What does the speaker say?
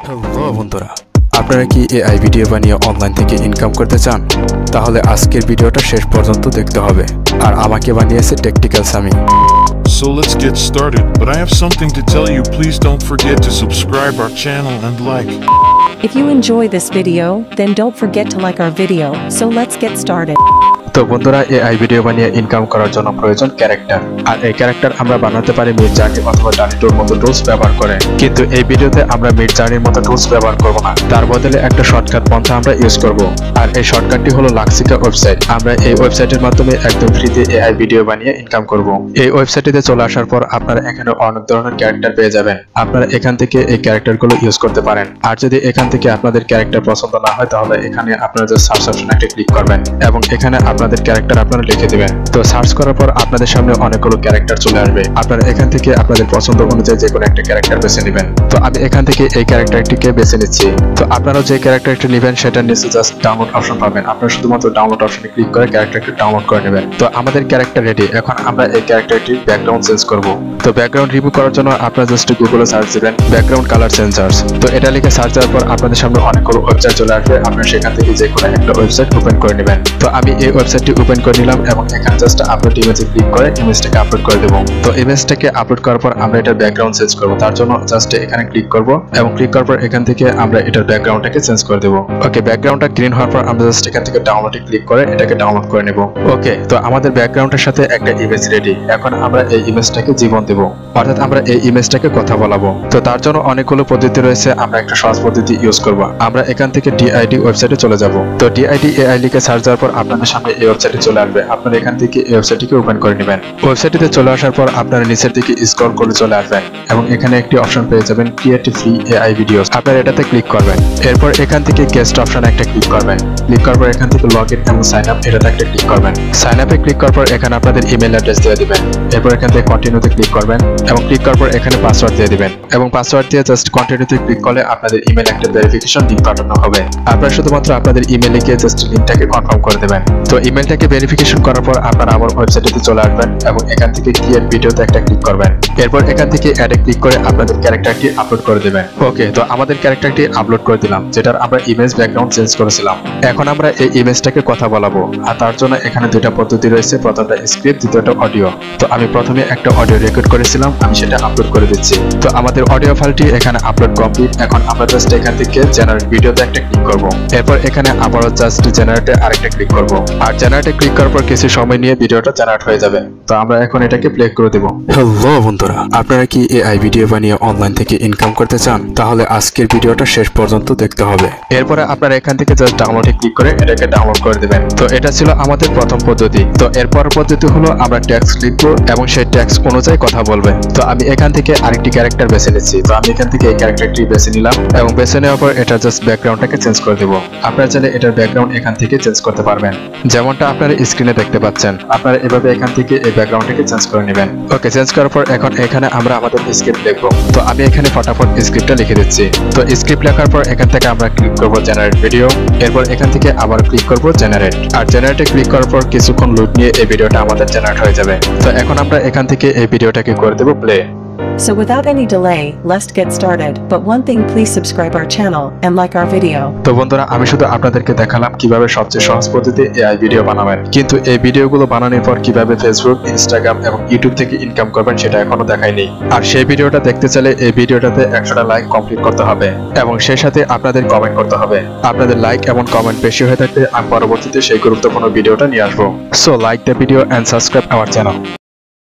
Hello বন্ধুরা, আপনারা কি এআই ভিডিও বানিয়ে অনলাইন থেকে ইনকাম করতে চান? তাহলে আজকের ভিডিওটা শেষ পর্যন্ত দেখতে হবে। আর আমাকে বানিয়েছে technical Sami. So let's get started, but I have something to tell you. Please don't forget to subscribe our channel and like. If you enjoy this video, then don't forget to like our video. So let's get started. তো বন্ধুরা, AI video বানিয়ে income করার জন্য প্রয়োজন character. আর এই character আমরা বানাতে পারি মিডজার্নি অথবা ডানিটোর মতো টুলস ব্যবহার করে। কিন্তু এই ভিডিওতে আমরা মিডজার্নির মতো টুলস ব্যবহার করব না, তার বদলে একটা শর্টকাট পন্থা আমরা ইউজ করব। আর এই শর্টকাটটি হলো লাক্সিকা ওয়েবসাইট। আমরা এই ওয়েবসাইটের মাধ্যমে একদম ফ্রিতে এআই ভিডিও বানিয়ে ইনকাম করব। এই ওয়েবসাইটে চলে আসার পর আপনারা এখানে অনেক ধরনের ক্যারেক্টার পেয়ে যাবেন। আপনারা এখান থেকে এই ক্যারেক্টারগুলো ইউজ করতে পারেন। আর যদি এখান থেকে আপনাদের ক্যারেক্টার পছন্দ না হয়, তাহলে এখানে আপনারা যে সার্চ অপশনে একটা ক্লিক করবেন এবং এখানে আপনাদের ক্যারেক্টার আপনারা লিখে দিবেন। তো সার্চ করার পর আপনাদের সামনে অনেকগুলো ক্যারেক্টার চলে আসবে। আপনারা এখান থেকে আপনাদের পছন্দ অনুযায়ী যে কোনো একটা ক্যারেক্টার বেছে নেবেন। তো আমি এখান থেকে এই ক্যারেক্টারটিকে বেছে নিচ্ছি। তো আপনারা যে ক্যারেক্টারটি নেবেন সেটার নিচে জাস্ট ডাউনলোড অপশন পাবেন। আপনারা শুধুমাত্র ডাউনলোড অপশনে ক্লিক করে ক্যারেক্টারটি ডাউনলোড করে নেবেন। তো আমাদের ক্যারেক্টার রেডি। এখন আমরা এই ক্যারেক্টারটির ব্যাকগ্রাউন্ড চেঞ্জ করব। তো ব্যাকগ্রাউন্ড রিমুভ করার জন্য আপনারা জাস্ট গুগলে সার্চ দিবেন ব্যাকগ্রাউন্ড কালার চেঞ্জার্স। তো এটা লিখে সার্চ দেওয়ার পর আপনাদের সামনে অনেকগুলো ওয়েবসাইট চলে আসবে। আপনারা সেখান থেকে যে কোনো একটা ওয়েবসাইট ওপেন করে নেবেন। তো আমি এই ওয়েবসাইটটি ওপেন করে নিলাম এবং এখানে জাস্ট আপলোড ইমেজে ক্লিক করে ইমেজটাকে আপলোড করে দেব। তো ইমেজটাকে আপলোড করার পর আমরা এটার ব্যাকগ্রাউন্ড চেঞ্জ করব। তার জন্য জাস্ট এখানে ক্লিক করব এবং ক্লিক করার পর এখান থেকে আমরা এটার ব্যাকগ্রাউন্ডটাকে চেঞ্জ করে দেব। ওকে, ব্যাকগ্রাউন্ডটা গ্রিন হওয়ার পর আমরা জাস্ট এখান থেকে ডাউনলোডে ক্লিক করে এটাকে ডাউনলোড করে নেব। ওকে, তো আমাদের ব্যাকগ্রাউন্ডের সাথে একটা ইমেজ রেডি। এখন আমরা এই ইমেজটাকে জীবন দেব, অর্থাৎ আমরা এই ইমেজটাকে কথা বলাবো। তো তার জন্য অনেকগুলো পদ্ধতি রয়েছে। আমরা একটা সহজ পদ্ধতি ইউজ করব। আমরা এখান থেকে ডিআইডি ওয়েবসাইটে চলে যাব। তো ডিআইডি এআই লিখে সার্চ দেওয়ার পর আপনাদের সামনে এই ওয়েবসাইটে চলে আসবে। আপনারা এখান থেকে এই ওয়েবসাইটটিকে ওপেন করে নেবেন। ওয়েবসাইটটিতে চলে আসার পর আপনারা নিচের দিকে স্ক্রল করে চলে আসবেন এবং এখানে একটি অপশন পেয়ে যাবেন ক্রিয়েট ফ্রি এআই ভিডিওস। আপনারা এটাতে ক্লিক করবেন। এরপর এখান থেকে গেস্ট অপশনে একটা ক্লিক করবেন। ক্লিক করার পর এখান থেকে লগ ইন এবং সাইন আপ এটাতে একটা ক্লিক করবেন। সাইন আপে ক্লিক করার পর এখানে আপনাদের ইমেল অ্যাড্রেস দিয়ে দিবেন। এরপর এখান থেকে কন্টিনিউতে ক্লিক করবেন এবং ক্লিক করার পর এখানে পাসওয়ার্ড দিয়ে দিবেন এবং পাসওয়ার্ড দিয়ে জাস্ট কন্টিনিউতে ক্লিক করলে আপনাদের ইমেল একটা ভেরিফিকেশন লিংক পাঠানো হবে। আপনারা শুধুমাত্র আপনাদের ইমেলে গিয়ে জাস্ট লিংকটাকে কনফার্ম করে দেবেন। তো ইমেলটাকে ভেরিফিকেশন করার পর আপনারা আবার ওয়েবসাইটে চলে আসবেন এবং এখান থেকে ক্রিয়েট ভিডিওতে একটা ক্লিক করবেন। এরপর এখান থেকে অ্যাডে ক্লিক করে আপনাদের ক্যারেক্টারটি আপলোড করে দেবেন। ওকে, তো আমাদের ক্যারেক্টারটি আপলোড করে দিলাম, যেটার আমরা ইমেজ ব্যাকগ্রাউন্ড চেঞ্জ করেছিলাম। এখন আমরা এই ইমেজটাকে কথা বলাবো। আর তার জন্য এখানে দুইটা পদ্ধতি রয়েছে, প্রথমটা স্ক্রিপ্ট, দ্বিতীয়টা অডিও। তো আমি প্রথমে একটা অডিও রেকর্ড করেছিলাম, আমি সেটা আপলোড করে দিচ্ছি। তো আমাদের অডিও ফাইলটি এখানে আপলোড কমপ্লিট। এখন আমরা জাস্ট এখান থেকে জেনারেট ভিডিওতে একটা ক্লিক করব। এরপর এখানে আবারও জাস্ট জেনারেটে আরেকটা ক্লিক করব। আর জেনারেটে ক্লিক করার পর কিছু সময় নিয়ে ভিডিওটা জেনারেট হয়ে যাবে। তো আমরা এখন এটাকে প্লে করে দেব। হ্যালো বন্ধুরা, আপনারা কি এআই ভিডিও বানিয়ে অনলাইন থেকে ইনকাম করতে চান? তাহলে আজকের ভিডিওটা শেষ পর্যন্ত দেখতে হবে। এরপরে আপনারা এখান থেকে জাস্ট ডাউনলোডে ক্লিক করে এটাকে ডাউনলোড করে দেবেন। তো এটা ছিল আমাদের প্রথম পদ্ধতি। তো এরপর পদ্ধতি হলো আমরা ট্যাক্স লিখবো এবং সেই ট্যাক্স অনুযায়ী কথা বলবে। তো আমি এখান থেকে আরেকটি ক্যারেক্টার বেছে নিচ্ছি। তো আমি এখান থেকে এই ক্যারেক্টারটি বেছে নিলাম এবং বেছে নেওয়ার পর এটা জাস্ট ব্যাকগ্রাউন্ডটাকে চেঞ্জ করে দেব। আপনারা চাইলে এটার ব্যাকগ্রাউন্ড এখান থেকে চেঞ্জ করতে পারবেন, যেমনটা আপনারা স্ক্রিনে দেখতে পাচ্ছেন। আপনারা এভাবে এখান থেকে এই ব্যাকগ্রাউন্ডটাকে চেঞ্জ করে নেবেন। ওকে, চেঞ্জ করার পর এখন এখানে আমরা আমাদের স্ক্রিপ্ট লিখবো। তো আমি এখানে ফটাফট স্ক্রিপ্টটা লিখে দিচ্ছি। তো স্ক্রিপ্ট লেখার পর এখান থেকে আমরা ক্লিক করব জেনারেট ভিডিও। এরপর এখান থেকে আবার ক্লিক করব জেনারেট। আর জেনারেটে ক্লিক করার পর কিছুক্ষণ লোড নিয়ে এই ভিডিওটা আমাদের জেনারেট হয়ে যাবে। তো এখন আমরা এখান থেকে এই ভিডিওটাকে করে দেব play. So without any delay, let's get started. But one thing, please subscribe our channel and like our video. তো বন্ধুরা, আমি শুধু আপনাদেরকে দেখালাম কিভাবে সবচেয়ে সহজ পদ্ধতিতে এআই ভিডিও বানাবেন, কিন্তু এই ভিডিওগুলো বানানোর পর কিভাবে ফেসবুক, ইনস্টাগ্রাম এবং ইউটিউব থেকে ইনকাম করবেন সেটা এখনো দেখাইনি। আর সেই ভিডিওটা দেখতে চাইলে এই ভিডিওটাতে 100টা লাইক কমপ্লিট করতে হবে এবং সেই সাথে আপনাদের কমেন্ট করতে হবে। আপনাদের লাইক এবং কমেন্ট বেশি হয়ে থাকলে আমি পরবর্তীতে সেই গুরুত্বপূর্ণ ভিডিওটা নিয়ে আসবো। So like the video and subscribe our channel.